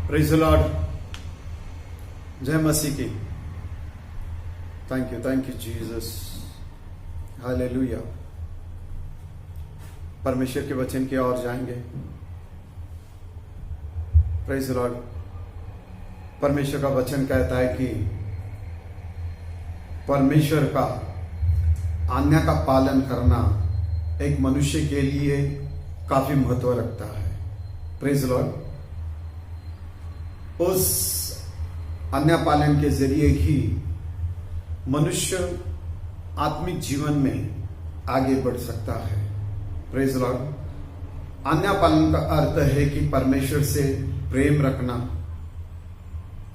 Praise the Lord. जय मसीह की। Thank you Jesus. Hallelujah. परमेश्वर के वचन की ओर जाएंगे। Praise the Lord. परमेश्वर का वचन कहता है कि परमेश्वर का आज्ञा का पालन करना एक मनुष्य के लिए काफी महत्व रखता है। Praise the Lord. उस आज्ञा पालन के जरिए ही मनुष्य आत्मिक जीवन में आगे बढ़ सकता है। Praise the Lord. आज्ञा पालन का अर्थ है कि परमेश्वर से प्रेम रखना।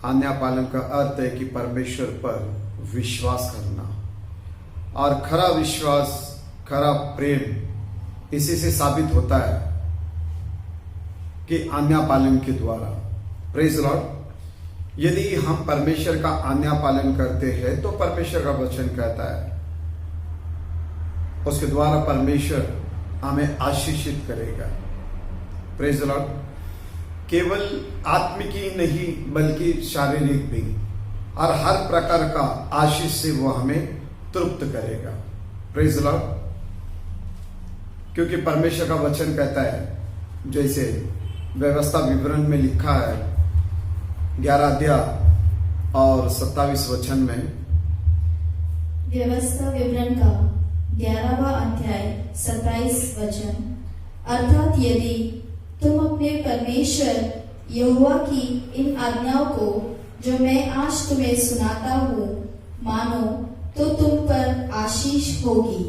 आज्ञा पालन का अर्थ है कि परमेश्वर पर विश्वास करना, और खरा विश्वास, खरा प्रेम इसी से साबित होता है कि आज्ञा पालन के द्वारा। Praise the Lord. यदि हम परमेश्वर का आज्ञा पालन करते हैं तो परमेश्वर का वचन कहता है उसके द्वारा परमेश्वर हमें आशीषित करेगा। Praise the Lord. केवल आत्मिक ही नहीं बल्कि शारीरिक भी, और हर प्रकार का आशीष से वो हमें तृप्त करेगा। Praise the Lord. क्योंकि परमेश्वर का वचन कहता है, जैसे व्यवस्था विवरण में लिखा है 11 अध्याय और 27 वचन में, व्यवस्था विवरण का 11वां अध्याय 27 वचन, अर्थात यदि तुम अपने परमेश्वर यहोवा की इन आज्ञाओं को जो मैं आज तुम्हें सुनाता हूँ मानो तो तुम पर आशीष होगी।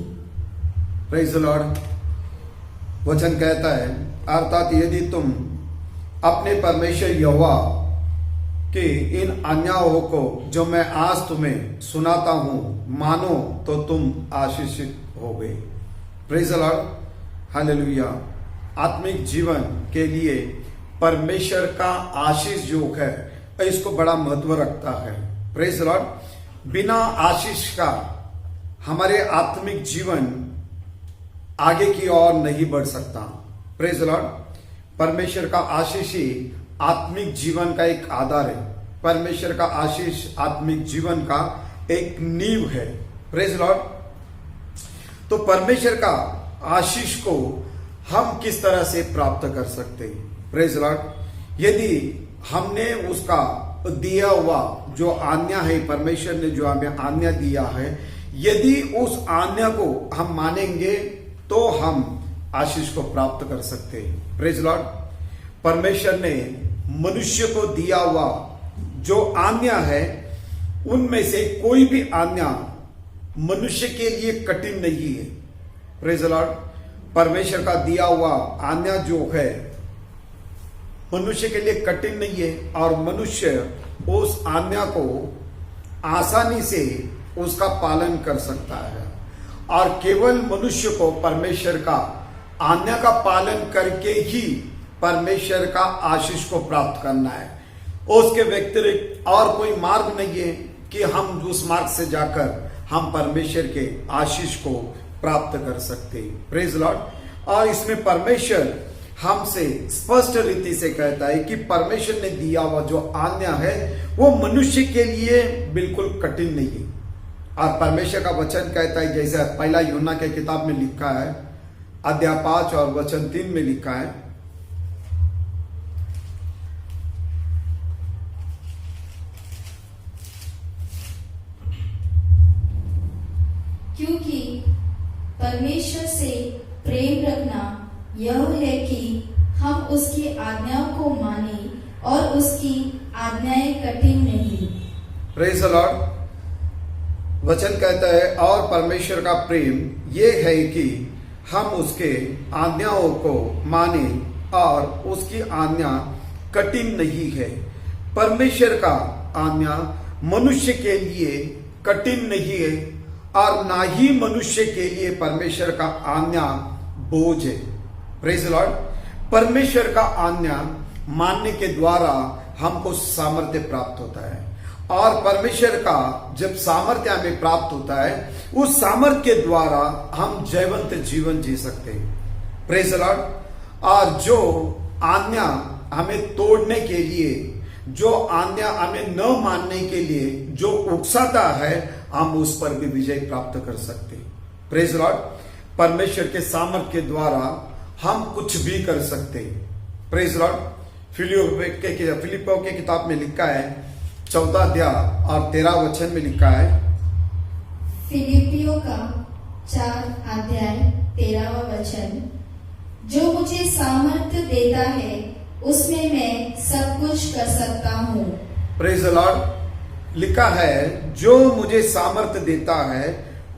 Praise the Lord. वचन कहता है, अर्थात यदि तुम अपने परमेश्वर यहोवा के इन आज्ञाओं को जो मैं आज तुम्हें सुनाता हूं मानो तो तुम आशीषित होगे। Praise the Lord. हालेलुया। आत्मिक जीवन के लिए परमेश्वर का आशीष जो है इसको बड़ा महत्व रखता है। Praise the Lord. बिना आशीष का हमारे आत्मिक जीवन आगे की ओर नहीं बढ़ सकता। Praise the Lord. परमेश्वर का आशीष ही आत्मिक जीवन का एक आधार है। परमेश्वर का आशीष आत्मिक जीवन का एक नींव है। Praise the Lord. तो परमेश्वर का आशीष को हम किस तरह से प्राप्त कर सकते हैं? Praise the Lord. यदि हमने उसका दिया हुआ जो आज्ञा है, परमेश्वर ने जो हमें आज्ञा दिया है, यदि उस आज्ञा को हम मानेंगे तो हम आशीष को प्राप्त कर सकते हैं। Praise the Lord. परमेश्वर ने मनुष्य को दिया हुआ जो आज्ञा है उनमें से कोई भी आज्ञा मनुष्य के लिए कठिन नहीं है। Praise the Lord. परमेश्वर का दिया हुआ आज्ञा जो है मनुष्य के लिए कठिन नहीं है, और मनुष्य उस आज्ञा को आसानी से उसका पालन कर सकता है। और केवल मनुष्य को परमेश्वर का आज्ञा का पालन करके ही परमेश्वर का आशीष को प्राप्त करना है। उसके व्यतिरिक्त और कोई मार्ग नहीं है कि हम उस मार्ग से जाकर हम परमेश्वर के आशीष को प्राप्त कर सकते हैं। Praise Lord. और इसमें परमेश्वर हमसे स्पष्ट रीति से कहता है कि परमेश्वर ने दिया हुआ जो आज्ञा है वो मनुष्य के लिए बिल्कुल कठिन नहीं है। और परमेश्वर का वचन कहता है, जैसे पहला यूहन्ना के किताब में लिखा है अध्याय 5 और वचन 3 में लिखा है, क्योंकि परमेश्वर से प्रेम रखना यह है कि हम उसकी आज्ञाओं को माने और उसकी आज्ञाएं कठिन नहीं। Praise the Lord. वचन कहता है, और परमेश्वर का प्रेम ये है कि हम उसके आज्ञाओं को माने और उसकी आज्ञा कठिन नहीं है। परमेश्वर का आज्ञा मनुष्य के लिए कठिन नहीं है, और ना ही मनुष्य के लिए परमेश्वर का आज्ञा बोझ है। Praise the Lord. परमेश्वर का आज्ञा मानने के द्वारा हमको सामर्थ्य प्राप्त होता है, और परमेश्वर का जब सामर्थ्य हमें प्राप्त होता है उस सामर्थ्य के द्वारा हम जयवंत जीवन जी सकते हैं। Praise the Lord. और जो आज्ञा हमें तोड़ने के लिए, जो आज्ञा हमें न मानने के लिए जो उकसाता है, हम उस पर भी विजय प्राप्त कर सकते हैं। Praise Lord. परमेश्वर के सामर्थ्य के द्वारा हम कुछ भी कर सकते हैं। Praise Lord. फिलिपियों के किताब में लिखा है 14 अध्याय और 13 वचन में लिखा है, फिलिपियों का 4 अध्याय 13वां वचन, जो मुझे सामर्थ्य देता है उसमें मैं सब कुछ कर सकता हूँ। Praise the Lord. लिखा है जो मुझे सामर्थ्य देता है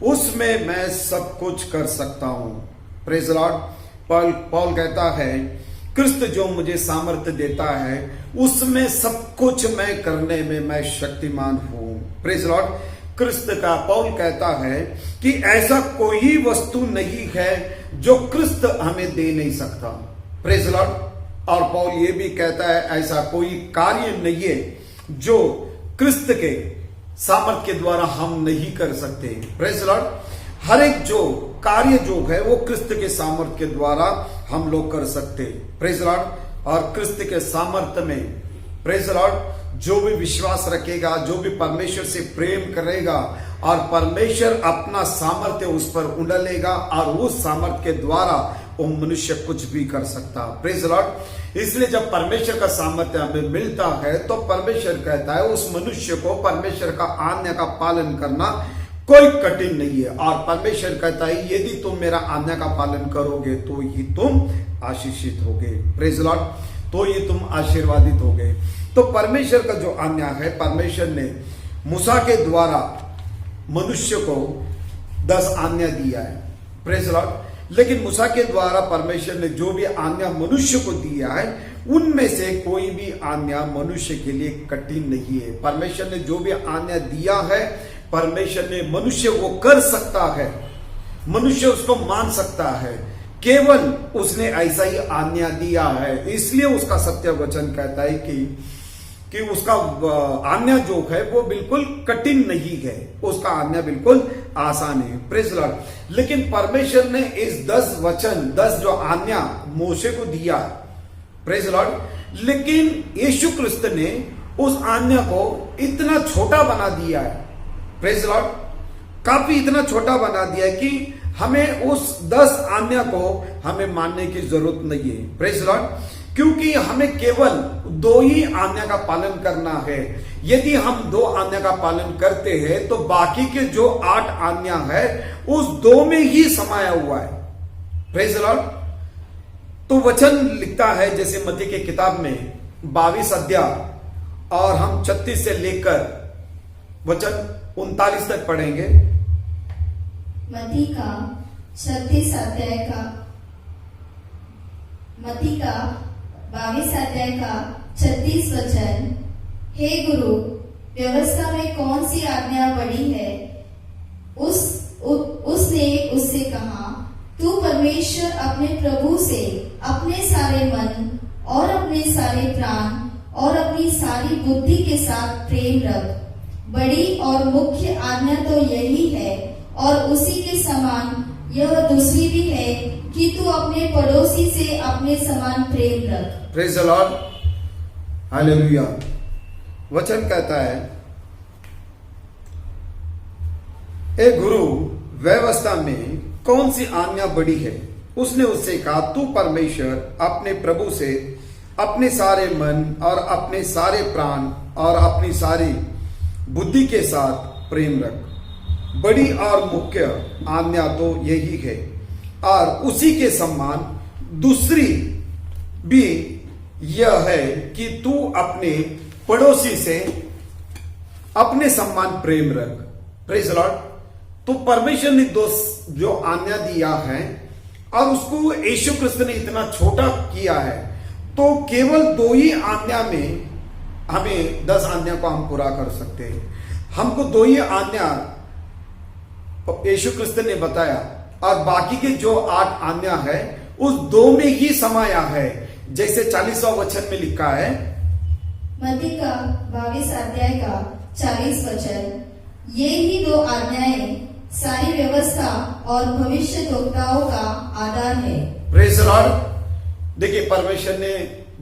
उसमें मैं सब कुछ कर सकता हूँ। Praise the Lord. पौल कहता है क्रिस्त जो मुझे सामर्थ्य देता है उसमें सब कुछ मैं करने में मैं शक्तिमान हूँ। Praise the Lord. क्रिस्त का पौल कहता है कि ऐसा कोई वस्तु नहीं है जो क्रिस्त हमें दे नहीं सकता। Praise the Lord. और पौल ये भी कहता है ऐसा कोई कार्य नहीं है जो क्रिस्त के सामर्थ्य के द्वारा हम नहीं कर सकते। Praise the Lord. हर एक जो कार्य जो है वो क्रिस्त के सामर्थ्य के द्वारा हम लोग कर सकते। Praise the Lord. और क्रिस्त के सामर्थ्य में प्रेज द लॉर्ड जो भी विश्वास रखेगा, जो भी परमेश्वर से प्रेम करेगा और परमेश्वर अपना सामर्थ्य उस पर उंडलेगा और उस सामर्थ्य के द्वारा वो मनुष्य कुछ भी कर सकता। Praise the Lord. इसलिए जब परमेश्वर का सामर्थ्य हमें मिलता है तो परमेश्वर कहता है उस मनुष्य को परमेश्वर का आज्ञा का पालन करना कोई कठिन नहीं है। और परमेश्वर कहता है यदि तुम मेरा आज्ञा का पालन करोगे तो ही तुम आशीषित होगे। Praise the Lord. तो ये तुम आशीर्वादित होगे। तो परमेश्वर का जो आज्ञा है, परमेश्वर ने मूसा के द्वारा मनुष्य को 10 आज्ञा दिया है। Praise the Lord. लेकिन मूसा के द्वारा परमेश्वर ने जो भी आज्ञा मनुष्य को दिया है उनमें से कोई भी आज्ञा मनुष्य के लिए कठिन नहीं है। परमेश्वर ने जो भी आज्ञा दिया है परमेश्वर ने मनुष्य वो कर सकता है, मनुष्य उसको मान सकता है, केवल उसने ऐसा ही आज्ञा दिया है। इसलिए उसका सत्य वचन कहता है कि उसका आज्ञा जो है वो बिल्कुल कठिन नहीं है, उसका आज्ञा बिल्कुल आसान है। Praise Lord. लेकिन परमेश्वर ने इस 10 वचन 10 जो आज्ञा मूसे को दिया, प्रेज लॉर्ड, लेकिन यीशु क्रिस्त ने उस आज्ञा को इतना छोटा बना दिया है। Praise Lord. काफी इतना छोटा बना दिया है कि हमें उस 10 आज्ञा को हमें मानने की जरूरत नहीं है। Praise Lord. क्योंकि हमें केवल 2 ही आज्ञा का पालन करना है। यदि हम 2 आज्ञा का पालन करते हैं तो बाकी के जो 8 आज्ञा है उस 2 में ही समाया हुआ है। Praise Lord. तो वचन लिखता है जैसे मत्ती के किताब में 22 अध्याय और हम 36 से लेकर वचन 39 तक पढ़ेंगे। मत्ती का 22 अध्याय का 36 वचन, हे गुरु, व्यवस्था में कौन सी आज्ञा बड़ी है? उसने उससे कहा, तू परमेश्वर अपने प्रभु से अपने सारे मन और अपने सारे प्राण और अपनी सारी बुद्धि के साथ प्रेम रख। बड़ी और मुख्य आज्ञा तो यही है, और उसी के समान यह दूसरी भी है कि तू अपने पड़ोसी से अपने समान प्रेम रख। Praise the Lord. हालेलुया। वचन कहता है, ए गुरु, व्यवस्था में कौन सी आज्ञा बड़ी है? उसने उससे कहा, तू परमेश्वर अपने प्रभु से अपने सारे मन और अपने सारे प्राण और अपनी सारी बुद्धि के साथ प्रेम रख। बड़ी और मुख्य आज्ञा तो यही है, और उसी के समान दूसरी भी यह है कि तू अपने पड़ोसी से अपने समान प्रेम रख। Praise the Lord. तो परमेश्वर ने 2 जो आज्ञा दिया है और उसको यीशु क्रिस्त ने इतना छोटा किया है, तो केवल 2 ही आज्ञा में हमें 10 आज्ञा को हम पूरा कर सकते हैं। हमको 2 ही आज्ञा यीशु क्रिस्त ने बताया और बाकी के जो 8 आज्ञा है उस 2 में ही समाया है। जैसे 40वां वचन में लिखा है, मत्ती का 22 अध्याय का 40 वचन, ये ही 2 आज्ञाएं सारी व्यवस्था और भविष्यद्वक्ताओं का आधार है। Praise the Lord. देखिए परमेश्वर ने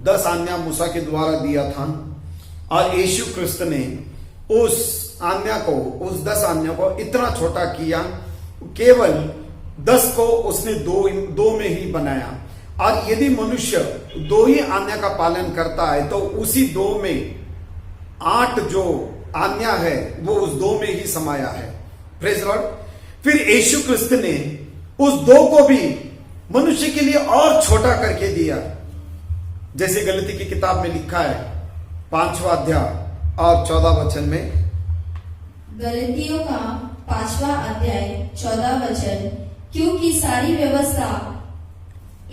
10 आज्ञा मूसा के द्वारा दिया था और यीशु क्रिस्त ने उस 10 आज्ञा को इतना छोटा किया, केवल 10 को उसने दो में ही बनाया। और यदि मनुष्य 2 ही आज्ञा का पालन करता है तो उसी 2 में 8 जो आज्ञा है वो उस 2 में ही समाया है। Praise Lord. फिर यीशु क्रिस्त ने उस 2 को भी मनुष्य के लिए और छोटा करके दिया, जैसे गलती की किताब में लिखा है 5वां अध्याय और 14 वचन में। गलतियों का 5वां अध्याय 14 वचन, क्योंकि सारी व्यवस्था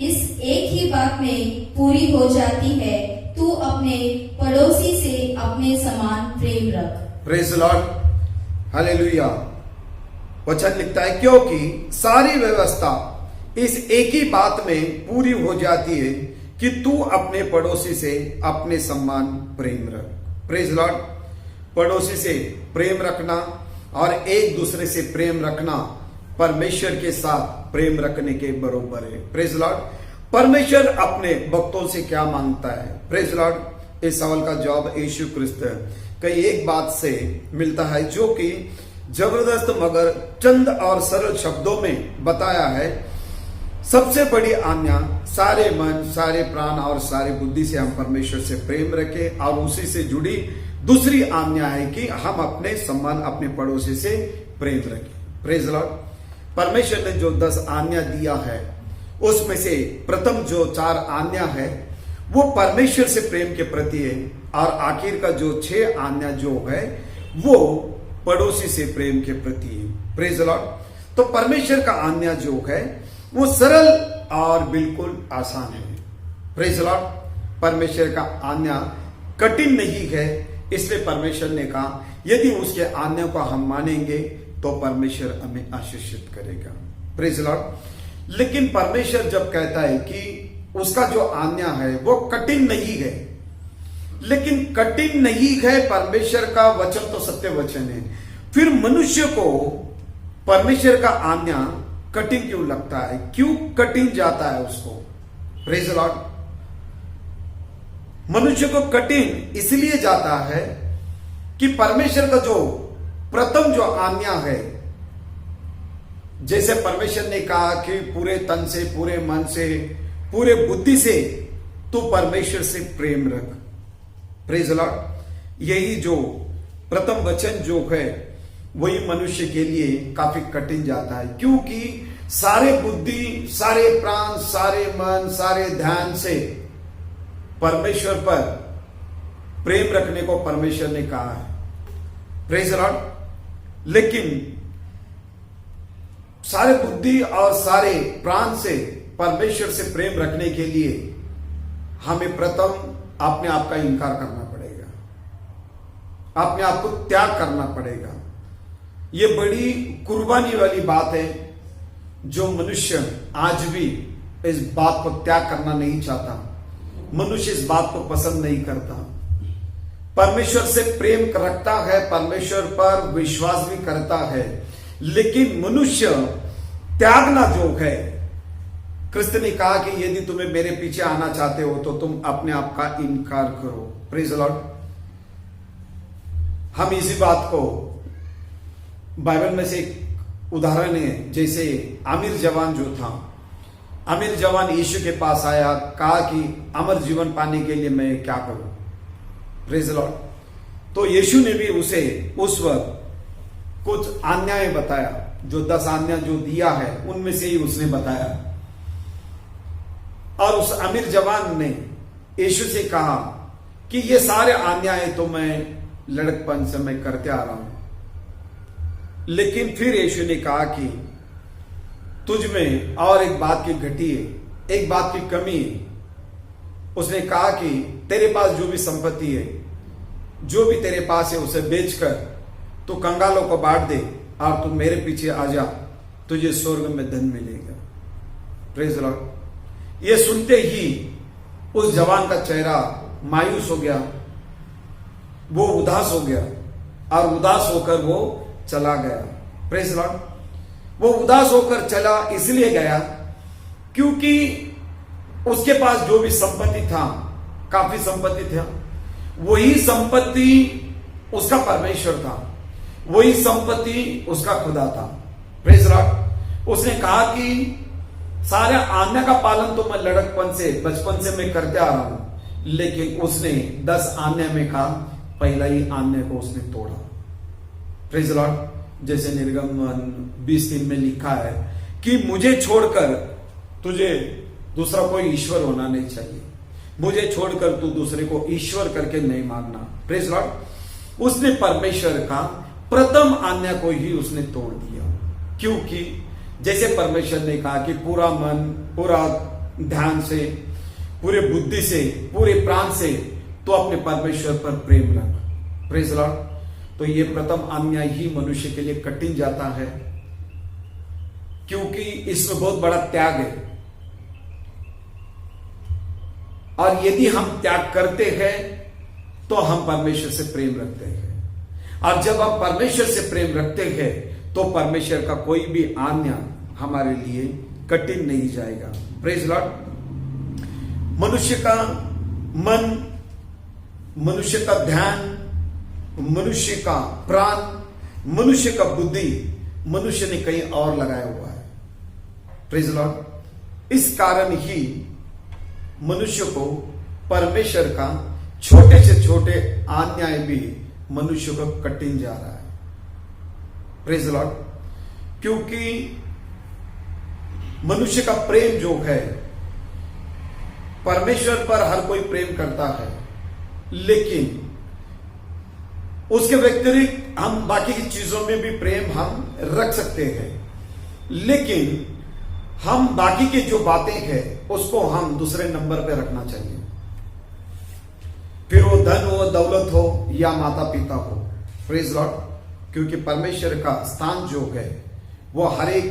इस एक ही बात में पूरी हो जाती है, तू अपने पड़ोसी से अपने समान प्रेम रख। Praise Lord, hallelujah. वचन लिखता है क्योंकि सारी व्यवस्था इस एक ही बात में पूरी हो जाती है कि तू अपने पड़ोसी से अपने समान प्रेम रख। Praise Lord. पड़ोसी से प्रेम रखना और एक दूसरे से प्रेम रखना परमेश्वर के साथ प्रेम रखने के बराबर है। Praise Lord. परमेश्वर अपने भक्तों से क्या मांगता है? Praise Lord. इस सवाल का जवाब यीशु क्रिस्त कई एक बात से मिलता है जो कि जबरदस्त मगर चंद और सरल शब्दों में बताया है। सबसे बड़ी आज्ञा सारे मन, सारे प्राण और सारे बुद्धि से हम परमेश्वर से प्रेम रखें, और उसी से जुड़ी दूसरी आज्ञा है कि हम अपने समान अपने पड़ोसी से प्रेम रखें। Praise Lord. परमेश्वर ने जो 10 आज्ञा दिया है उसमें से प्रथम जो 4 आज्ञा है वो परमेश्वर से प्रेम के प्रति है, और आखिर का जो 6 आज्ञा जो है वो पड़ोसी से प्रेम के प्रति है। Praise Lord. तो परमेश्वर का आज्ञा जो है वो सरल और बिल्कुल आसान है। Praise Lord. परमेश्वर का आज्ञा कठिन नहीं है, इसलिए परमेश्वर ने कहा यदि उसके आज्ञा को हम मानेंगे तो परमेश्वर हमें आशीषित करेगा। Praise Lord. लेकिन परमेश्वर जब कहता है कि उसका जो आज्ञा है वो कठिन नहीं है, लेकिन कठिन नहीं है, परमेश्वर का वचन तो सत्य वचन है, फिर मनुष्य को परमेश्वर का आज्ञा कठिन क्यों लगता है? क्यों कठिन जाता है उसको? Praise Lord. मनुष्य को कठिन इसलिए जाता है कि परमेश्वर का जो प्रथम जो आज्ञा है, जैसे परमेश्वर ने कहा कि पूरे तन से, पूरे मन से, पूरे बुद्धि से तू परमेश्वर से प्रेम रख। Praise Lord. यही जो प्रथम वचन जो है वही मनुष्य के लिए काफी कठिन जाता है, क्योंकि सारे बुद्धि, सारे प्राण, सारे मन, सारे ध्यान से परमेश्वर पर प्रेम रखने को परमेश्वर ने कहा है। Praise Lord. लेकिन सारे बुद्धि और सारे प्राण से परमेश्वर से प्रेम रखने के लिए हमें प्रथम अपने आप का इनकार करना पड़ेगा, अपने आप को त्याग करना पड़ेगा। ये बड़ी कुर्बानी वाली बात है जो मनुष्य आज भी इस बात को त्याग करना नहीं चाहता। मनुष्य इस बात को पसंद नहीं करता। परमेश्वर से प्रेम रखता है, परमेश्वर पर विश्वास भी करता है, लेकिन मनुष्य त्यागना जो है, क्रिस्त ने कहा कि यदि तुम्हें मेरे पीछे आना चाहते हो तो तुम अपने आप का इनकार करो। Praise Lord. हम इसी बात को बाइबल में से एक उदाहरण है, जैसे आमिर जवान जो था, आमिर जवान यीशु के पास आया, कहा कि अमर जीवन पाने के लिए मैं क्या करूं? Praise Lord. तो यीशु ने भी उसे उस वक्त कुछ आज्ञाएं बताया, जो 10 आज्ञा जो दिया है उनमें से ही उसने बताया। और उस अमीर जवान ने यीशु से कहा कि ये सारे आज्ञाएं तो मैं लड़कपन से मैं करते आ रहा हूं, लेकिन फिर यीशु ने कहा कि तुझ में और एक बात की घटी है, एक बात की कमी है। उसने कहा कि तेरे पास जो भी संपत्ति है, जो भी तेरे पास है, उसे बेचकर तू कंगालों को बांट दे और तू मेरे पीछे आ जा, तुझे स्वर्ग में धन मिलेगा। Praise Lord. ये सुनते ही उस जवान का चेहरा मायूस हो गया, वो उदास हो गया और उदास होकर वो चला गया। Praise Lord. वो उदास होकर चला इसलिए गया क्योंकि उसके पास जो भी संपत्ति था काफी संपत्ति था, वही संपत्ति उसका परमेश्वर था, वही संपत्ति उसका खुदा था। Praise Lord. उसने कहा कि सारे आज्ञा का पालन तो मैं लड़कपन से बचपन से मैं करते आ रहा हूं, लेकिन उसने 10 आज्ञा में कहा पहला ही आज्ञा को उसने तोड़ा। Praise Lord. जैसे निर्गमन 20:3 में लिखा है कि मुझे छोड़कर तुझे दूसरा कोई ईश्वर होना नहीं चाहिए, मुझे छोड़कर तू दूसरे को ईश्वर करके नहीं मानना। Praise Lord. उसने परमेश्वर का प्रथम आज्ञा को ही उसने तोड़ दिया, क्योंकि जैसे परमेश्वर ने कहा कि पूरा मन, पूरा ध्यान से, पूरे बुद्धि से, पूरे प्राण से तो अपने परमेश्वर पर प्रेम रख। Praise Lord. तो ये प्रथम आज्ञा ही मनुष्य के लिए कठिन जाता है, क्योंकि इसमें बहुत बड़ा त्याग है। और यदि हम त्याग करते हैं तो हम परमेश्वर से प्रेम रखते हैं, और जब हम परमेश्वर से प्रेम रखते हैं तो परमेश्वर का कोई भी आज्ञा हमारे लिए कठिन नहीं जाएगा। Praise Lord. मनुष्य का मन, मनुष्य का ध्यान, मनुष्य का प्राण, मनुष्य का बुद्धि मनुष्य ने कहीं और लगाया हुआ है। Praise Lord. इस कारण ही मनुष्य को परमेश्वर का छोटे से छोटे आज्ञाएं भी मनुष्य को कठिन जा रहा है। Praise Lord. क्योंकि मनुष्य का प्रेम जो है, परमेश्वर पर हर कोई प्रेम करता है, लेकिन उसके व्यतिरिक्त हम बाकी की चीजों में भी प्रेम हम रख सकते हैं, लेकिन हम बाकी की जो बातें हैं उसको हम दूसरे नंबर पे रखना चाहिए। फिर वो धन हो, दौलत हो या माता पिता हो। Praise Lord. क्योंकि परमेश्वर का स्थान जो है वो हर एक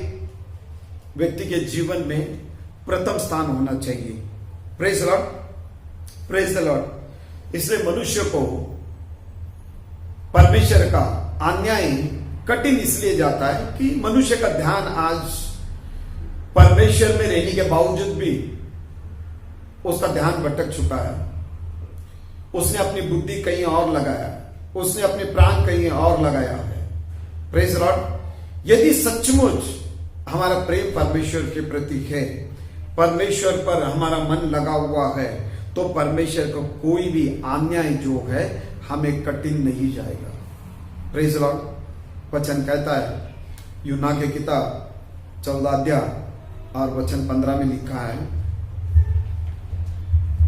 व्यक्ति के जीवन में प्रथम स्थान होना चाहिए। Praise Lord. Praise the Lord. इसलिए मनुष्य को परमेश्वर का आज्ञाएं कठिन इसलिए जाता है कि मनुष्य का ध्यान आज परमेश्वर में रहने के बावजूद भी उसका ध्यान भटक चुका है। उसने अपनी बुद्धि कहीं और लगाया, उसने अपने प्राण कहीं और लगाया है। Praise Lord. यदि सचमुच हमारा प्रेम परमेश्वर के प्रति है, परमेश्वर पर हमारा मन लगा हुआ है, तो परमेश्वर को कोई भी आज्ञाएं जो है हमें कठिन नहीं जाएगा। Praise Lord. वचन कहता है, यूना के किताब 14 अध्याय और वचन 15 में लिखा है,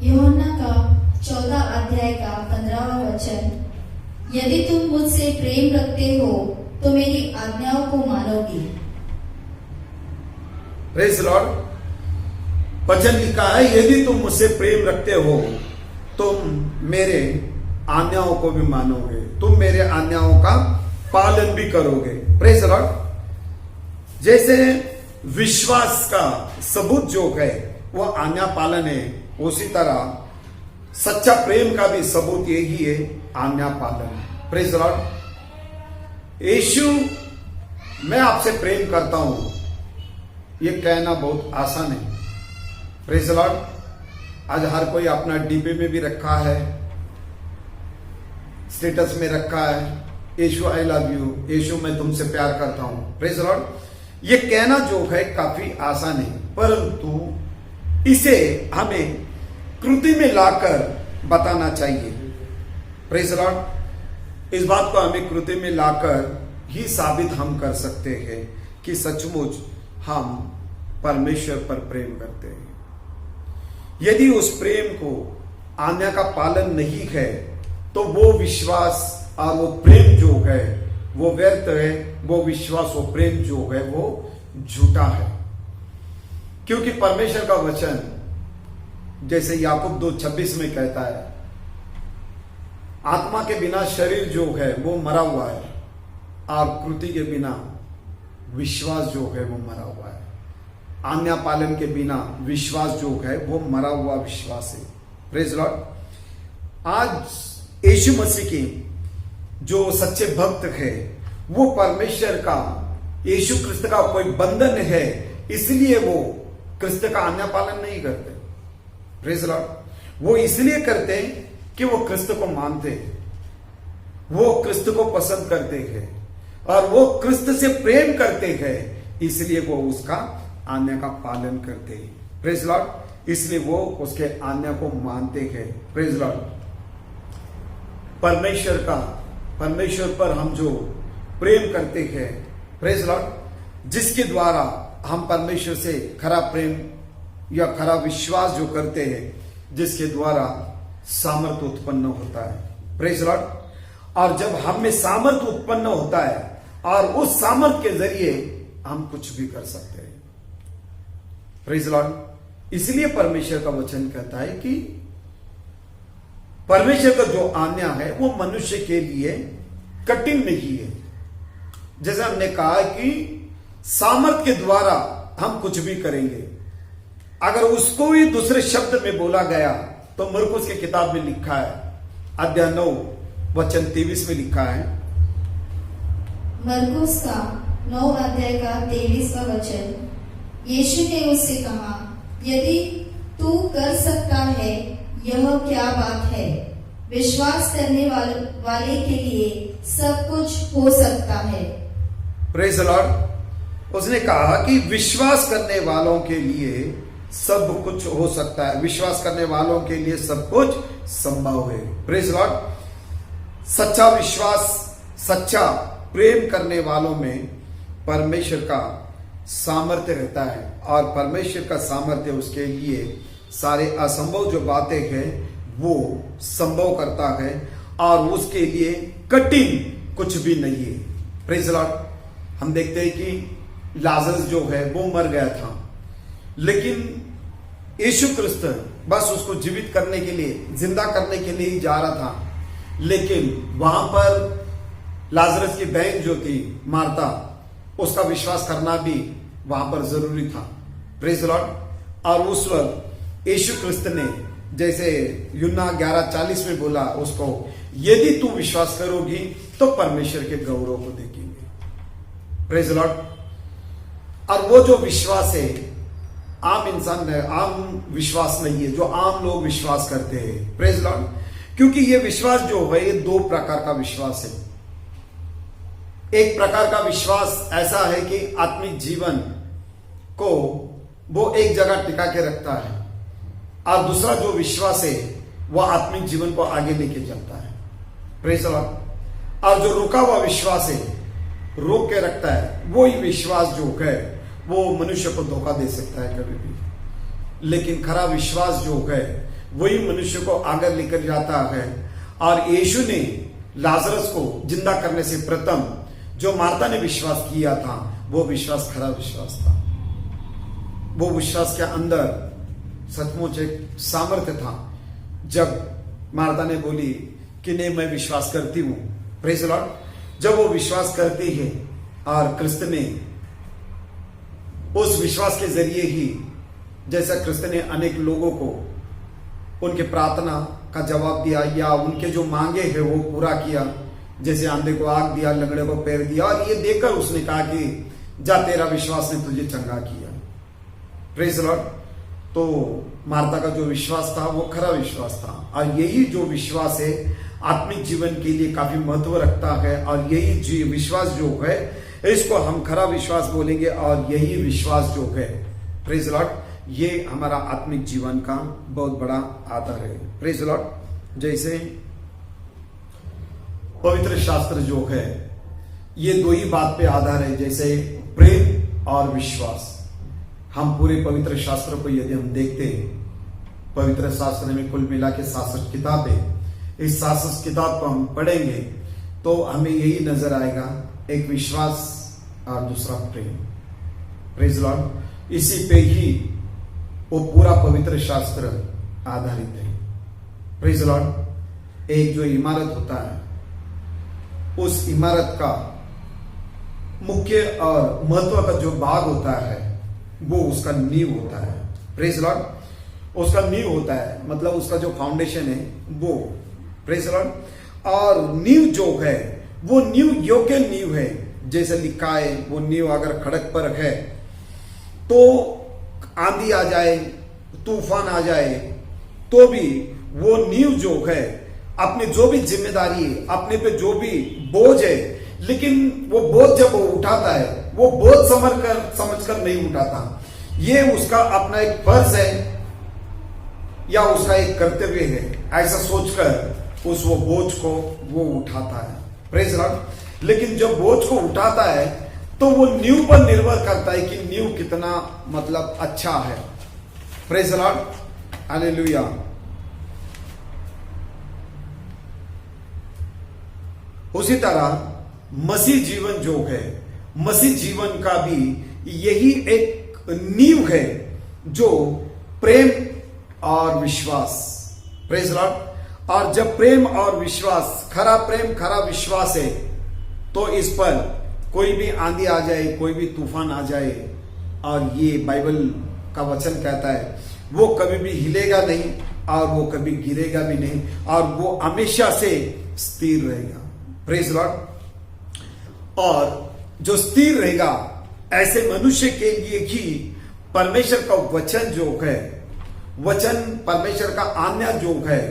यूहन्ना का 14 अध्याय का 15वां वचन, यदि तुम मुझसे प्रेम रखते हो तो मेरी आज्ञाओं को मानोगे। Praise Lord. वचन लिखा है, यदि तुम मुझसे प्रेम रखते हो तुम मेरे आज्ञाओं को भी मानोगे, तुम मेरे आज्ञाओं का पालन भी करोगे। Praise Lord. जैसे विश्वास का सबूत जो है वो आज्ञा पालन है, उसी तरह सच्चा प्रेम का भी सबूत यही है, आज्ञा पालन। Praise Lord. यीशु मैं आपसे प्रेम करता हूं, ये कहना बहुत आसान है। Praise Lord. आज हर कोई अपना डिब्बे में भी रखा है, स्टेटस में रखा है, यीशु आई लव यू, यीशु मैं तुमसे प्यार करता हूं। Praise Lord. ये कहना जो है काफी आसान है, परंतु इसे हमें कृति में लाकर बताना चाहिए। Praise Lord. इस बात को हमें कृति में लाकर ही साबित हम कर सकते हैं कि सचमुच हम परमेश्वर पर प्रेम करते हैं। यदि उस प्रेम को आज्ञा का पालन नहीं है तो वो विश्वास और वो प्रेम जो है वो व्यर्थ है, वो विश्वास, वो प्रेम जो है वो झूठा है। क्योंकि परमेश्वर का वचन जैसे याकूब 2:26 में कहता है, आत्मा के बिना शरीर जो है वो मरा हुआ है, और कृति के बिना विश्वास जो है वो मरा हुआ है। आज्ञा पालन के बिना विश्वास जो है वो मरा हुआ विश्वास है। Praise Lord. आज यीशु मसीह के जो सच्चे भक्त है वो परमेश्वर का, यीशु क्रिस्त का कोई बंधन है, इसलिए वो क्रिस्त का आज्ञा पालन नहीं करते। Praise Lord. वो इसलिए करते हैं कि वो क्रिस्त को मानते हैं, वो क्रिस्त को पसंद करते हैं और वो क्रिस्त से प्रेम करते हैं, इसलिए वो उसका आज्ञा का पालन करते हैं। Praise Lord. इसलिए वो उसके आज्ञा को मानते हैं। Praise Lord. परमेश्वर पर हम जो प्रेम करते हैं, प्रेज लॉर्ड, जिसके द्वारा हम परमेश्वर से खरा प्रेम या खरा विश्वास जो करते हैं, जिसके द्वारा सामर्थ उत्पन्न होता है। Praise Lord. और जब हम में सामर्थ उत्पन्न होता है और उस सामर्थ के जरिए हम कुछ भी कर सकते हैं। Praise Lord. इसलिए परमेश्वर का वचन कहता है कि परमेश्वर का जो आज्ञा है वो मनुष्य के लिए कठिन नहीं है। जैसे हमने कहा कि सामर्थ के द्वारा हम कुछ भी करेंगे। अगर उसको ही दूसरे शब्द में बोला गया तो मरकुस की किताब में लिखा है, अध्याय 9 वचन 23 में लिखा है। मरकुस का 9 अध्याय का 23वां वचन। यीशु ने उससे कहा, यदि तू कर सकता है, यह क्या बात है? विश्वास करने वाले के लिए सब कुछ हो सकता है। Praise Lord. उसने कहा कि विश्वास करने वालों के लिए सब कुछ हो सकता है, विश्वास करने वालों के लिए सब कुछ संभव है। Praise Lord. सच्चा विश्वास, सच्चा प्रेम करने वालों में परमेश्वर का सामर्थ्य रहता है और परमेश्वर का सामर्थ्य उसके लिए सारे असंभव जो बातें हैं वो संभव करता है और उसके लिए कठिन कुछ भी नहीं है। Praise Lord. हम देखते हैं कि लाजरस जो है वो मर गया था, लेकिन यीशु क्रिस्त बस उसको जीवित करने के लिए, जिंदा करने के लिए ही जा रहा था। लेकिन वहां पर लाजरस की बहन जो थी मार्था, उसका विश्वास करना भी वहां पर जरूरी था। Praise Lord. और उस वक्त यीशु क्रिस्त ने जैसे यूहन्ना 11:40 में बोला उसको, यदि तू विश्वास करोगी तो परमेश्वर के गौरव को देखेंगे। Praise Lord. और वो जो विश्वास है आम इंसान है, आम विश्वास नहीं है जो आम लोग विश्वास करते हैं। Praise Lord. क्योंकि ये विश्वास जो है ये 2 प्रकार का विश्वास है। एक प्रकार का विश्वास ऐसा है कि आत्मिक जीवन को वो एक जगह टिका के रखता है और दूसरा जो विश्वास है वह आत्मिक जीवन को आगे लेके चलता है। Praise Lord. और जो रुका हुआ विश्वास है, रोक के रखता है, वही विश्वास जो है वो मनुष्य को धोखा दे सकता है कभी भी। लेकिन खरा विश्वास जो है वही मनुष्य को आगे लेकर जाता है। और यीशु ने लाजरस को जिंदा करने से प्रथम जो मार्था ने विश्वास किया था वो विश्वास खरा विश्वास था। वो विश्वास के अंदर सचमुच एक सामर्थ्य था। जब मार्था ने बोली कि नहीं मैं विश्वास करती हूं, प्रेज लॉर्ड, जब वो विश्वास करती है और क्रिस्त ने उस विश्वास के जरिए ही, जैसा क्रिस्त ने अनेक लोगों को उनके प्रार्थना का जवाब दिया या उनके जो मांगे हैं वो पूरा किया, जैसे आंधे को आग दिया, लंगड़े को पैर दिया, और ये देखकर उसने कहा कि जा तेरा विश्वास ने तुझे चंगा किया। Praise Lord. तो मार्था का जो विश्वास था वो खरा विश्वास था और यही जो विश्वास है आत्मिक जीवन के लिए काफी महत्व रखता है और यही विश्वास जो है इसको हम खरा विश्वास बोलेंगे और यही विश्वास जो है, प्रेज लॉर्ड, ये हमारा आत्मिक जीवन का बहुत बड़ा आधार है। Praise Lord. जैसे पवित्र शास्त्र जो है ये 2 ही बात पे आधार है, जैसे प्रेम और विश्वास। हम पूरे पवित्र शास्त्र को यदि हम देखते हैं, पवित्र शास्त्र में कुल मिला के 66 किताबें, इस 66 किताब को हम पढ़ेंगे तो हमें यही नजर आएगा, एक विश्वास और दूसरा प्रेम। Praise Lord. इसी पे ही वो पूरा पवित्र शास्त्र आधारित है। Praise Lord. एक जो इमारत होता है उस इमारत का मुख्य और महत्व का जो भाग होता है वो उसका नींव होता है। Praise Lord. उसका नींव होता है, मतलब उसका जो फाउंडेशन है वो। Praise Lord. और नींव जो है वो नींव योग्य नींव है, जैसे लिखा है वो नींव अगर खड़क पर है तो आंधी आ जाए, तूफान आ जाए, तो भी वो नींव जो है, अपनी जो भी जिम्मेदारी है, अपने पे जो भी बोझ है, लेकिन वो बोझ जब वो उठाता है, वो बोझ समझकर नहीं उठाता। ये उसका अपना एक फर्ज है या उसका एक कर्तव्य है, ऐसा सोचकर उस वो बोझ को वो उठाता है। Praise Lord. लेकिन जब बोझ को उठाता है तो वो नींव पर निर्भर करता है कि नींव कितना मतलब अच्छा है। Praise Lord, hallelujah. उसी तरह मसीह जीवन जो है, मसीह जीवन का भी यही एक नींव है, जो प्रेम और विश्वास। Praise Lord. और जब प्रेम और विश्वास, खरा प्रेम खरा विश्वास है, तो इस पर कोई भी आंधी आ जाए, कोई भी तूफान आ जाए, और ये बाइबल का वचन कहता है वो कभी भी हिलेगा नहीं और वो कभी गिरेगा भी नहीं, और वो हमेशा से स्थिर रहेगा। Praise Lord. और जो स्थिर रहेगा, ऐसे मनुष्य के लिए ही परमेश्वर का वचन जो है, वचन परमेश्वर का आज्ञा जो है,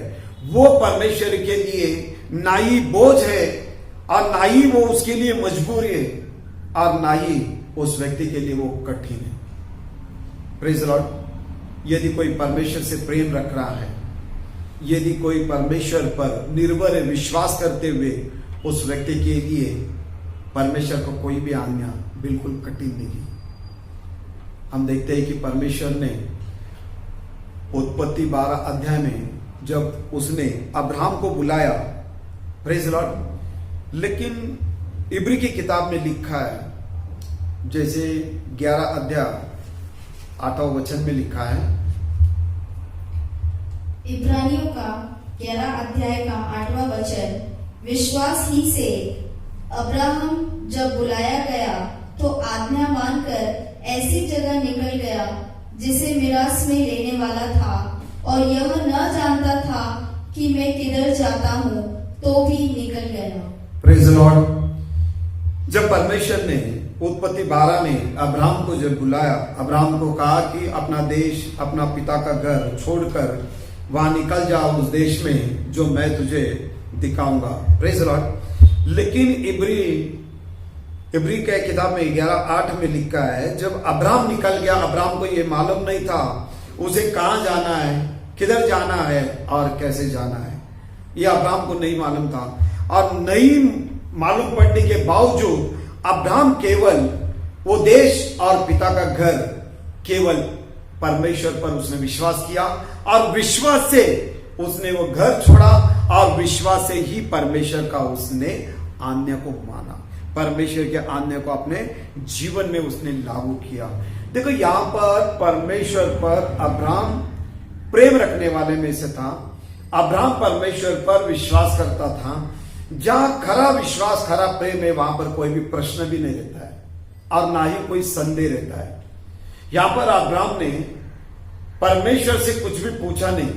वो परमेश्वर के लिए ना ही बोझ है और ना ही वो उसके लिए मजबूरी है, और ना ही उस व्यक्ति के लिए वो कठिन है। Praise Lord. यदि कोई परमेश्वर से प्रेम रख रहा है, यदि कोई परमेश्वर पर निर्भर है, विश्वास करते हुए, उस व्यक्ति के लिए परमेश्वर को कोई भी आज्ञा बिल्कुल कठिन नहीं। हम देखते हैं कि परमेश्वर ने उत्पत्ति 12 अध्याय में जब उसने अब्राहम को बुलाया, प्रेज लॉर्ड, लेकिन इब्री की किताब में लिखा है, जैसे 11 अध्याय 8वां वचन में लिखा है, इब्रानियों का 11 अध्याय का 8वां वचन, विश्वास ही से अब्राहम जब बुलाया गया तो आज्ञा मानकर ऐसी जगह निकल गया जिसे मिरास में लेने वाला था, और यह न जानता था कि मैं किधर जाता हूँ, तो भी निकल गया। Praise Lord. जब परमेश्वर ने उत्पत्ति 12 में अब्राहम को जब बुलाया, अब्राहम को कहा कि अपना देश, अपना पिता का घर छोड़कर वहां निकल जाओ उस देश में जो मैं तुझे दिखाऊंगा। Praise Lord. लेकिन इब्री के किताब में 11:8 में लिखा है, जब अब्राहम निकल गया, अब्राहम को यह मालूम नहीं था उसे कहां जाना है, किधर जाना है और कैसे जाना है। यह अब्राहम को नहीं मालूम था, और नहीं मालूम पड़ने के बावजूद अब्राहम केवल वो देश और पिता का घर, केवल परमेश्वर पर उसने विश्वास किया, और विश्वास से उसने वो घर छोड़ा, और विश्वास से ही परमेश्वर का उसने आज्ञा को माना, परमेश्वर के आज्ञा को अपने जीवन में उसने लागू किया। देखो यहां पर परमेश्वर पर अब्राहम प्रेम रखने वाले में से था। अब्राहम परमेश्वर पर विश्वास करता था। जहां खरा विश्वास, खरा प्रेम है, वहां पर कोई भी प्रश्न भी नहीं रहता है और ना ही कोई संदेह रहता है। यहां पर अब्राहम ने परमेश्वर से कुछ भी पूछा नहीं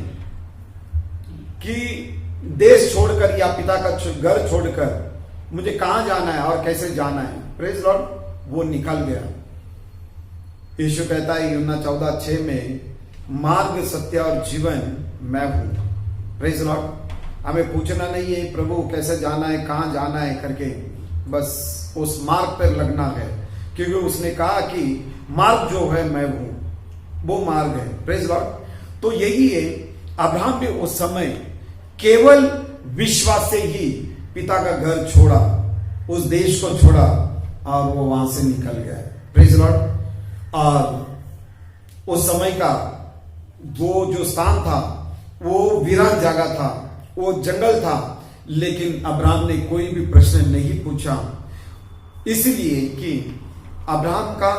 कि देश छोड़कर या पिता का घर छोड़कर मुझे कहां जाना है और कैसे जाना है। Praise Lord. वो निकल गया। यीशु कहता है यूहन्ना 14:6 में, मार्ग, सत्य और जीवन मैं हूं। Praise Lord. हमें पूछना नहीं है प्रभु कैसे जाना है, कहां जाना है करके, बस उस मार्ग पर लगना है, क्योंकि उसने कहा कि मार्ग जो है मैं हूं, वो मार्ग है। Praise Lord. तो यही है, अब्राहम भी उस समय केवल विश्वास से ही पिता का घर छोड़ा, उस देश को छोड़ा और वो वहां से निकल गया। Praise Lord. और उस समय का वो जो स्थान था वो वीरान जगह था, वो जंगल था, लेकिन अब्राहम ने कोई भी प्रश्न नहीं पूछा, इसलिए कि अब्राहम का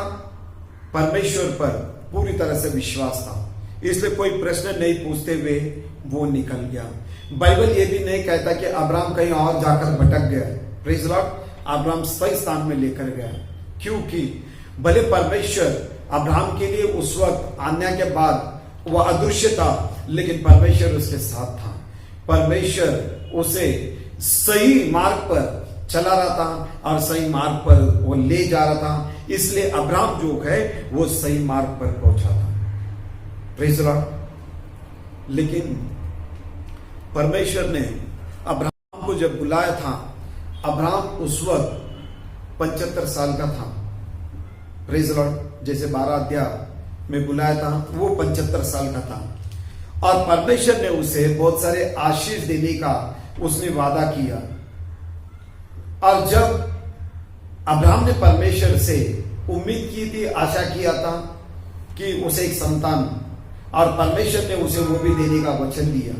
परमेश्वर पर पूरी तरह से विश्वास था, इसलिए कोई प्रश्न नहीं पूछते हुए वो निकल गया। बाइबल ये भी नहीं कहता कि अब्राहम कहीं और जाकर भटक गया। Praise Lord. अब्राहम सही स्थान में लेकर गया, क्योंकि भले परमेश्वर अब्राहम के लिए उस वक्त आज्ञा के बाद वह अदृश्य था, लेकिन परमेश्वर उसके साथ था। परमेश्वर उसे सही मार्ग पर चला रहा था और सही मार्ग पर वो ले जा रहा था, इसलिए अब्राहम जो है वो सही मार्ग पर पहुंचा था। Praise Lord. लेकिन परमेश्वर ने अब्राहम को जब बुलाया था, अब्राहम उस वक्त 75 साल का था। Praise Lord. जैसे 12 अध्याय में बुलाया था, वो 75 साल का था और परमेश्वर ने उसे बहुत सारे आशीष देने का उसने वादा किया। और जब अब्राहम ने परमेश्वर से उम्मीद की थी, आशा किया था कि उसे एक संतान, और परमेश्वर ने उसे वो भी देने का वचन दिया।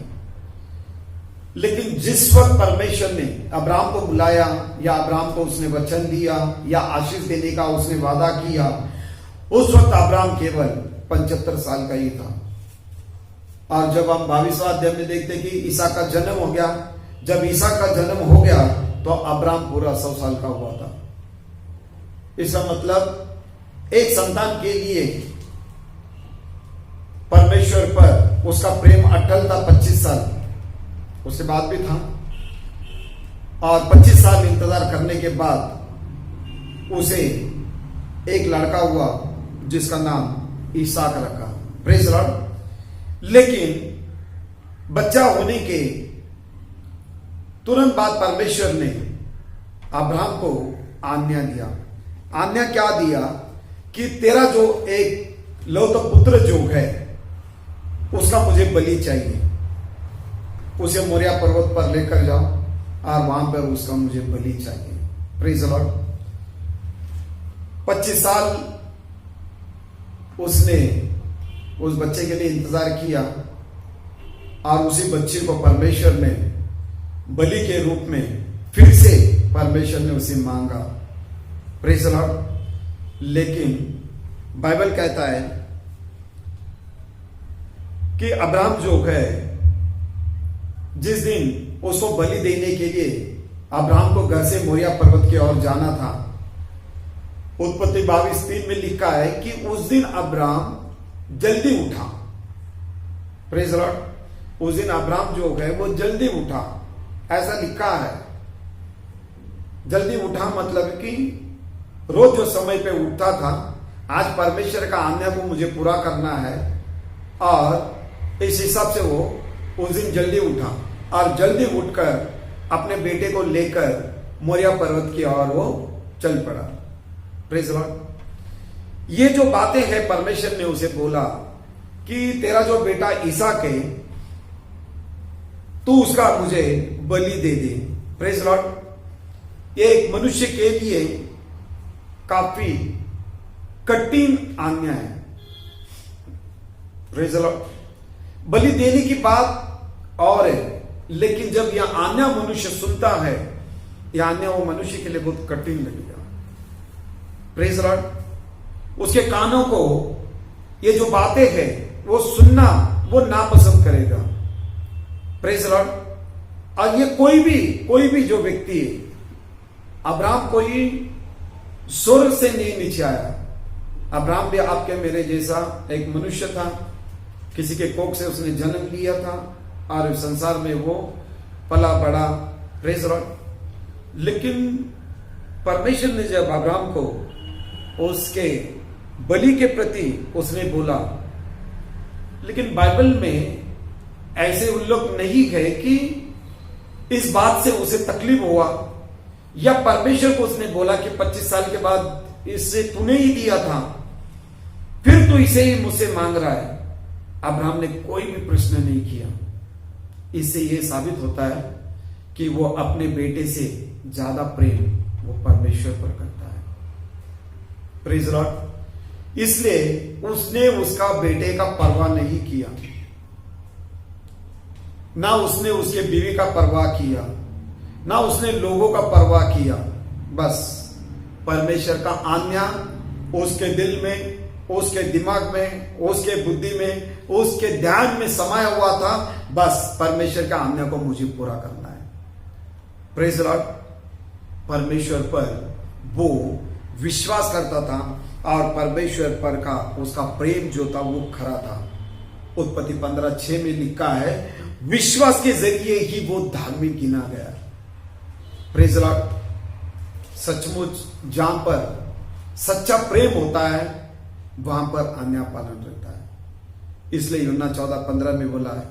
लेकिन जिस वक्त परमेश्वर ने अब्राहम को बुलाया या अब्राहम को उसने वचन दिया या आशीष देने का उसने वादा किया, उस वक्त अब्राहम केवल 75 साल का ही था। और जब हम 22वां अध्याय में देखते कि ईसाक का जन्म हो गया, जब ईसाक का जन्म हो गया तो अब्राहम पूरा 100 साल का हुआ था। इसका मतलब एक संतान के लिए परमेश्वर पर उसका प्रेम अटल था 25 साल, उसके बाद भी था। और 25 साल इंतजार करने के बाद उसे एक लड़का हुआ जिसका नाम ईसाक रखा। Praise Lord. लेकिन बच्चा होने के तुरंत बाद परमेश्वर ने अब्राहम को आज्ञा दिया। आज्ञा क्या दिया कि तेरा जो एक लौता पुत्र जो है उसका मुझे बलि चाहिए, उसे मोरिया पर्वत पर लेकर जाओ और वहां पर उसका मुझे बलि चाहिए। Praise Lord. 25 साल उसने उस बच्चे के लिए इंतजार किया और उसी बच्चे को परमेश्वर ने बलि के रूप में फिर से परमेश्वर ने उसे मांगा। Praise Lord. लेकिन बाइबल कहता है कि अब्राहम जो है, जिस दिन उसको बलि देने के लिए अब्राहम को घर से मोरिया पर्वत की ओर जाना था, उत्पत्ति 22:3 में लिखा है कि उस दिन अब्राहम जल्दी उठा। Praise Lord. उस दिन अब्राहम जो है वो जल्दी उठा, ऐसा लिखा है। जल्दी उठा मतलब कि रोज जो समय पे उठता था, आज परमेश्वर का आज्ञा को मुझे पूरा करना है, और इस हिसाब से वो उस दिन जल्दी उठा और जल्दी उठकर अपने बेटे को लेकर मोरिया पर्वत की ओर वो चल पड़ा। Praise Lord. ये जो बातें हैं, परमेश्वर ने उसे बोला कि तेरा जो बेटा ईसाक है, तू उसका मुझे बलि दे दे। Praise Lord. ये एक मनुष्य के लिए काफी कठिन आज्ञा है। Praise Lord. बलि देने की बात और है, लेकिन जब यह आज्ञा मनुष्य सुनता है, यह आज्ञा वो मनुष्य के लिए बहुत कठिन लगेगा। Praise Lord. उसके कानों को ये जो बातें हैं वो सुनना वो नापसंद करेगा। Praise Lord. और ये कोई भी जो व्यक्ति है, अब्राहम कोई स्वर्ग से नहीं नीचे आया। अब्राहम भी आपके मेरे जैसा एक मनुष्य था, किसी के कोख से उसने जन्म लिया था और संसार में वो पला बड़ा। Praise Lord. लेकिन परमेश्वर ने जब अब्राहम को उसके बलि के प्रति उसने बोला, लेकिन बाइबल में ऐसे उल्लेख नहीं है कि इस बात से उसे तकलीफ हुआ या परमेश्वर को उसने बोला कि 25 साल के बाद इससे तूने ही दिया था, फिर तू इसे ही मुझसे मांग रहा है। अब्राहम ने कोई भी प्रश्न नहीं किया। इससे यह साबित होता है कि वो अपने बेटे से ज्यादा प्रेम वो परमेश्वर पर करता है। Praise Lord. इसलिए उसने उसका बेटे का परवाह नहीं किया, ना उसने उसके बीवी का परवाह किया, ना उसने लोगों का परवाह किया। बस परमेश्वर का आज्ञा उसके दिल में, उसके दिमाग में, उसके बुद्धि में, उसके ध्यान में समाया हुआ था। बस परमेश्वर का आज्ञा को मुझे पूरा करना है। Praise Lord. परमेश्वर पर वो विश्वास करता था और परमेश्वर पर का उसका प्रेम जो था वो खरा था। उत्पत्ति 15:6 में लिखा है, विश्वास के जरिए ही वो धार्मिक गिना गया। Praise Lord. सचमुच जहां पर सच्चा प्रेम होता है वहां पर आज्ञा पालन रहता है। इसलिए यूहन्ना 14:15 में बोला है,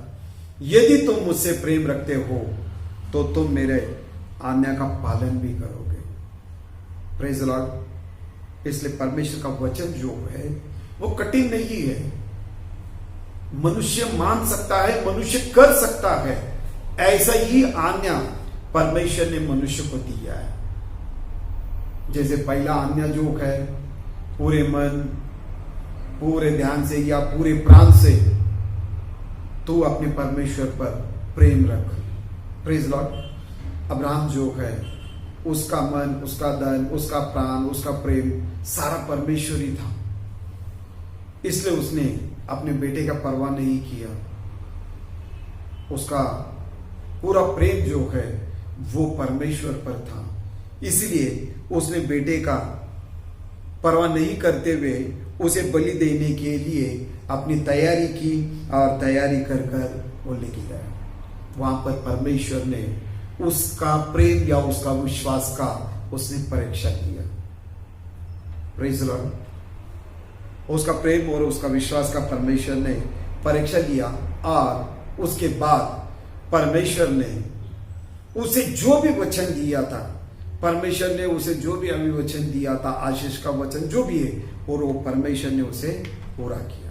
यदि तुम मुझसे प्रेम रखते हो तो तुम मेरे आज्ञा का पालन भी करोगे। Praise the Lord. इसलिए परमेश्वर का वचन जो है वो कठिन नहीं है, मनुष्य मान सकता है, मनुष्य कर सकता है। ऐसा ही आज्ञा परमेश्वर ने मनुष्य को दिया है। जैसे पहला आज्ञा जो है, पूरे मन, पूरे ध्यान से या पूरे प्राण से तू अपने परमेश्वर पर प्रेम रख। Praise Lord. अब्राहम जो है, उसका मन, उसका धन, उसका प्राण, उसका प्रेम सारा परमेश्वर ही था। इसलिए उसने अपने बेटे का परवाह नहीं किया। उसका पूरा प्रेम जो है वो परमेश्वर पर था। इसलिए उसने बेटे का परवाह नहीं करते हुए उसे बलि देने के लिए अपनी तैयारी की और तैयारी कर कर वो लेके गया। वहां पर परमेश्वर ने उसका प्रेम या उसका विश्वास का उसने परीक्षा किया। Praise the Lord. उसका प्रेम और उसका विश्वास का परमेश्वर ने परीक्षा लिया और उसके बाद परमेश्वर ने उसे जो भी वचन दिया था, परमेश्वर ने उसे जो भी अभिवचन दिया था, आशीष का वचन जो भी है, और वो परमेश्वर ने उसे पूरा किया।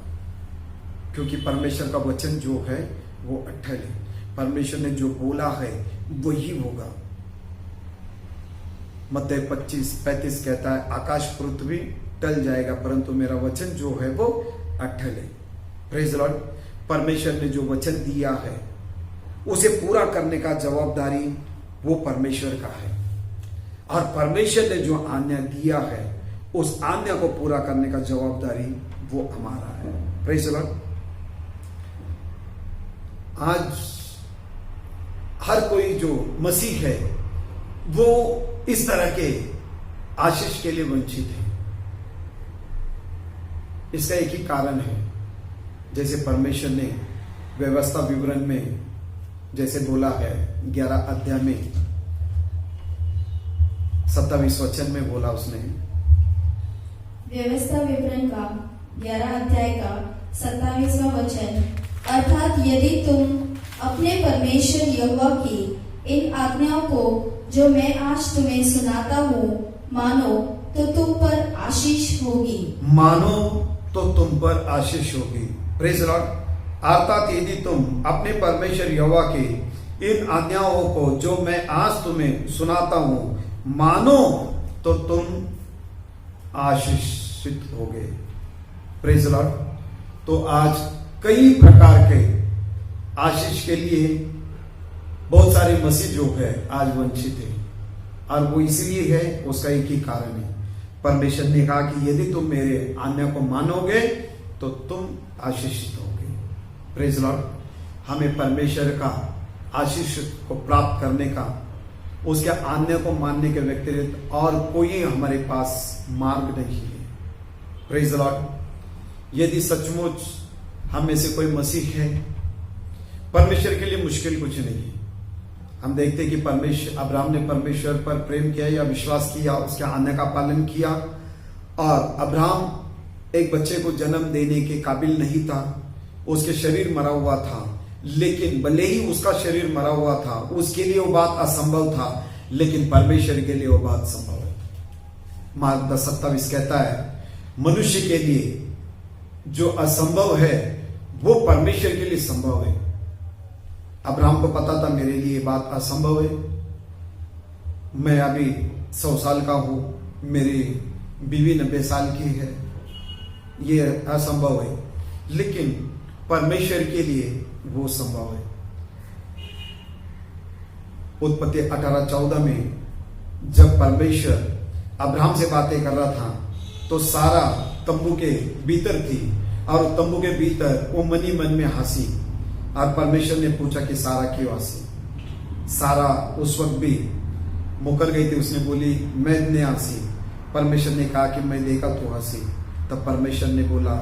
क्योंकि परमेश्वर का वचन जो है वो अटल है। परमेश्वर ने जो बोला है वही होगा। मत्ती 25:35 कहता है, आकाश पृथ्वी टल जाएगा परंतु मेरा वचन जो है वो अटल है। Praise Lord. परमेश्वर ने जो वचन दिया है उसे पूरा करने का जवाबदारी वो परमेश्वर का है, और परमेश्वर ने जो आज्ञा दिया है उस आज्ञा को पूरा करने का जवाबदारी वो हमारा है। Praise Lord. आज हर कोई जो मसीह है वो इस तरह के आशीष के लिए वंचित है। इसका एक ही कारण है, जैसे परमेश्वर ने व्यवस्था विवरण में जैसे बोला है 11 अध्याय में 27 वचन में बोला उसने, व्यवस्था विवरण का 11 अध्याय का 27वां वचन, अर्थात यदि तुम अपने परमेश्वर यहोवा की इन आज्ञाओं को जो मैं आज तुम्हें सुनाता हूँ मानो तो तुम पर आशीष होगी। मानो तो तुम पर आशीष होगी। Praise Lord. अर्थात यदि तुम अपने परमेश्वर यहोवा की इन आज्ञाओं को जो मैं आज तुम्हें सुनाता हूं मानो तो तुम आशीषित होगे। Praise Lord. तो आज कई प्रकार के आशीष के लिए बहुत सारे मसीह जो है आज वंचित है, और वो इसलिए है, उसका एक ही कारण है। परमेश्वर ने कहा कि यदि तुम मेरे आज्ञा को मानोगे तो तुम आशीषित होगे। Praise Lord. हमें परमेश्वर का आशीष को प्राप्त करने का, उसके आज्ञा को मानने के व्यतिरिक्त और कोई हमारे पास मार्ग नहीं है। Praise Lord. यदि सचमुच हम में से कोई मसीह है, परमेश्वर के लिए मुश्किल कुछ नहीं है। हम देखते हैं कि परमेश्वर, अब्राहम ने परमेश्वर पर प्रेम किया या विश्वास किया, उसके आज्ञा का पालन किया, और अब्राहम एक बच्चे को जन्म देने के काबिल नहीं था। उसके शरीर मरा हुआ था, लेकिन भले ही उसका शरीर मरा हुआ था, उसके लिए वो बात असंभव था, लेकिन परमेश्वर के लिए वो बात संभव है। मार्क 10:27 कहता है, मनुष्य के लिए जो असंभव है वो परमेश्वर के लिए संभव है। अब्राहम को पता था मेरे लिए बात असंभव है, मैं अभी 100 साल का हूं, मेरी बीवी 90 साल की है, ये असंभव है, लेकिन परमेश्वर के लिए वो संभव है। उत्पत्ति 18:14 में जब परमेश्वर अब्राहम से बातें कर रहा था तो सारा तंबू के भीतर थी, और तंबू के भीतर वो मनी मन में हंसी, और परमेश्वर ने पूछा कि सारा क्यों हंसी। सारा उस वक्त भी मुकर गई थी, उसने बोली मैं नहीं हंसी। परमेश्वर ने कहा कि मैं देखा तो हंसी। तब परमेश्वर ने बोला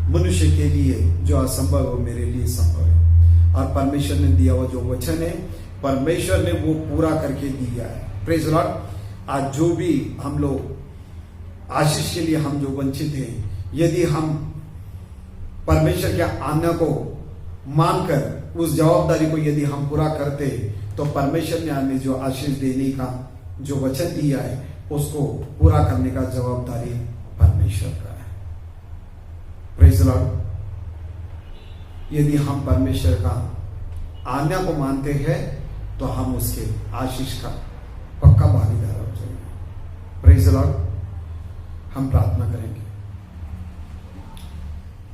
मनुष्य के लिए जो असंभव है वो मेरे लिए संभव है, और परमेश्वर ने दिया हुआ जो वचन है परमेश्वर ने वो पूरा करके दिया है। Praise Lord. आज जो भी हम लोग आशीष के लिए हम जो वंचित हैं, यदि हम परमेश्वर के आज्ञा को मानकर उस जवाबदारी को यदि हम पूरा करते तो परमेश्वर ने हमें जो आशीष देने का जो वचन दिया है उसको पूरा करने का जवाबदारी परमेश्वर का है। Praise the Lord. यदि हम परमेश्वर का आज्ञा को मानते हैं तो हम उसके आशीष का पक्का भागीदार हो जाएंगे। Praise the Lord. हम प्रार्थना करेंगे।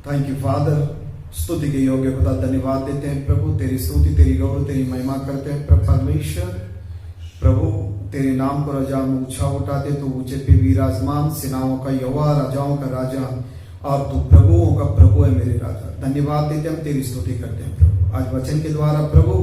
थैंक यू फादर, स्तुति के योग्य खुदा धन्यवाद देते हैं प्रभु, तेरी स्तुति तेरी गौरव तेरी महिमा करते हैं प्रभु परमेश्वर। प्रभु तेरे नाम को राजा में ऊंचा उठाते तो ऊंचे पे विराजमान, सेनाओं का यहोवा, राजाओं का राजा, और तू प्रभुओं का प्रभु है मेरे राजा। धन्यवाद देते हैं, तेरी स्तुति करते हैं प्रभु। आज वचन के द्वारा प्रभु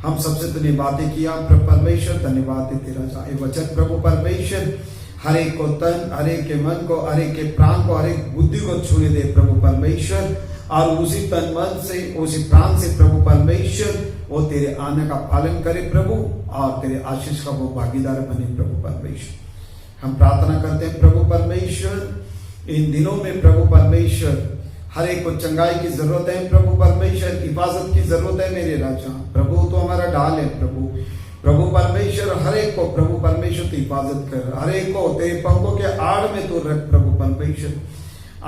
हम सबसे तूने बातें किया प्रभु परमेश्वर, धन्यवाद देते राजा। ये वचन प्रभु परमेश्वर हर एक को तन, हर एक के मन को, हर एक के प्राण को, हर एक बुद्धि को छूने दे प्रभु परमेश्वर, और उसी तन मन से उसी प्राण से प्रभु परमेश्वर वो तेरे आने का पालन करे प्रभु, और तेरे आशीष का वो भागीदार बने प्रभु परमेश्वर। हम प्रार्थना करते हैं प्रभु परमेश्वर, इन दिनों में प्रभु परमेश्वर हर एक को चंगाई की जरूरत है प्रभु परमेश्वर, हिफाजत की जरूरत है मेरे राजा। प्रभु तो हमारा ढाल है प्रभु परमेश्वर, हर एक को प्रभु परमेश्वर की हिफाजत कर, हर एक को तेरे पंखों के आड़ में तो रख प्रभु परमेश्वर।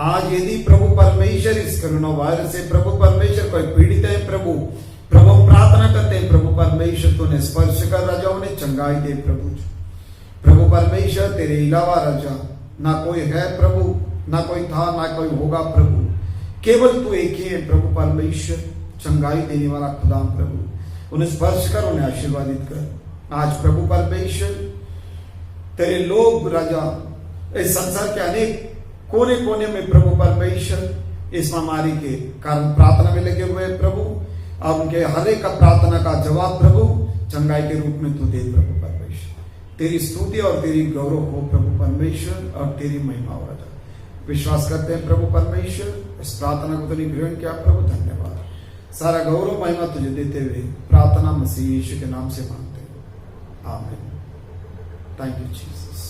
आज यदि प्रभु परमेश्वर इस कोरोना वायरस से प्रभु परमेश्वर कोई पीड़ित है प्रभु हम प्रार्थना करते हैं प्रभु परमेश्वर तूने स्पर्श कर राजा, उन्हें चंगाई दे प्रभु परमेश्वर। तेरे अलावा राजा ना कोई है प्रभु, ना कोई था, ना कोई होगा प्रभु, केवल तू एक ही है प्रभु परमेश्वर, चंगाई देने वाला खुदा प्रभु। उन्हें स्पर्श कर, उन्हें आशीर्वादित कर। आज प्रभु परमेश्वर तेरे लोग राजा इस संसार के अनेक कोने कोने में प्रभु परमेश्वर इस महामारी के कारण प्रार्थना में लगे हुए प्रभु, अब उनके हर एक का प्रार्थना का जवाब प्रभु चंगाई के रूप में तू दे प्रभु परमेश्वर। तेरी स्तुति और तेरी गौरव हो प्रभु परमेश्वर, और तेरी महिमा हो राजा। विश्वास करते हैं प्रभु परमेश्वर, इस प्रार्थना को तूने ग्रहण किया प्रभु, धन्यवाद। सारा गौरव महिमा तुझे देते हुए प्रार्थना मसीह यीशु के नाम से मांगते हैं, आमीन। Thank you Jesus.